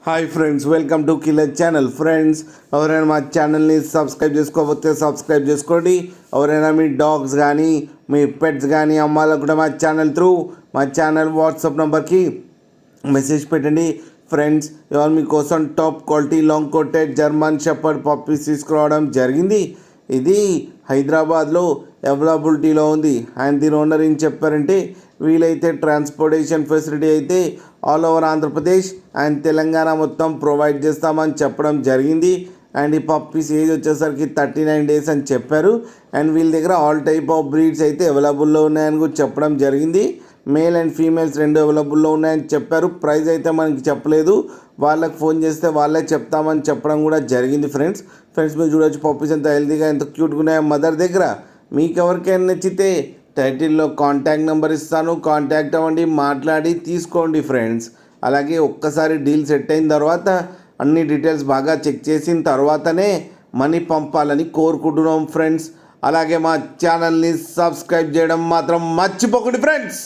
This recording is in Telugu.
Hi friends, welcome to killer channel. Friends, ఎవరైనా మా ఛానల్ని సబ్స్క్రైబ్ చేసుకోకపోతే సబ్స్క్రైబ్ చేసుకోండి. ఎవరైనా మీ డాగ్స్ కానీ మీ పెట్స్ కానీ అమ్మాలకు కూడా మా ఛానల్ వాట్సాప్ నెంబర్కి మెసేజ్ పెట్టండి. ఫ్రెండ్స్, ఇవాళ మీకోసం top quality long coated German shepherd puppies తీసుకురావడం జరిగింది. ఇది హైదరాబాద్లో అవైలబిలిటీలో ఉంది. అండ్ దీని ఓనర్ ఏం చెప్పారంటే, వీలైతే ట్రాన్స్పోర్టేషన్ ఫెసిలిటీ అయితే all over Andhra Pradesh and Telangana మొత్తం ప్రొవైడ్ చేస్తామని చెప్పడం జరిగింది. అండ్ ఈ పప్పీస్ ఏజ్ వచ్చేసరికి 39 డేస్ అని చెప్పారు. అండ్ వీళ్ళ దగ్గర ఆల్ టైప్ ఆఫ్ బ్రీడ్స్ అయితే అవైలబుల్లో ఉన్నాయని కూడా చెప్పడం జరిగింది. మేల్ అండ్ ఫీమేల్స్ రెండు అవైలబుల్లో ఉన్నాయని చెప్పారు. ప్రైస్ అయితే మనకి చెప్పలేదు, వాళ్ళకి ఫోన్ చేస్తే వాళ్ళే చెప్తామని చెప్పడం కూడా జరిగింది. ఫ్రెండ్స్ మీరు చూడొచ్చు పప్పీస్ ఎంత హెల్తీగా ఎంత క్యూట్గా ఉన్నాయో మదర్ దగ్గర. మీకు ఎవరికైనా నచ్చితే టైటిల్లో కాంటాక్ట్ నెంబర్ ఇస్తాను, కాంటాక్ట్ అవ్వండి, మాట్లాడి తీసుకోండి ఫ్రెండ్స్. అలాగే ఒక్కసారి డీల్ సెట్ అయిన తర్వాత అన్ని డీటెయిల్స్ బాగా చెక్ చేసిన తర్వాతనే మనీ పంపాలని కోరుకుంటున్నాం ఫ్రెండ్స్. అలాగే మా ఛానల్ని సబ్స్క్రైబ్ చేయడం మాత్రం మర్చిపోకండి ఫ్రెండ్స్.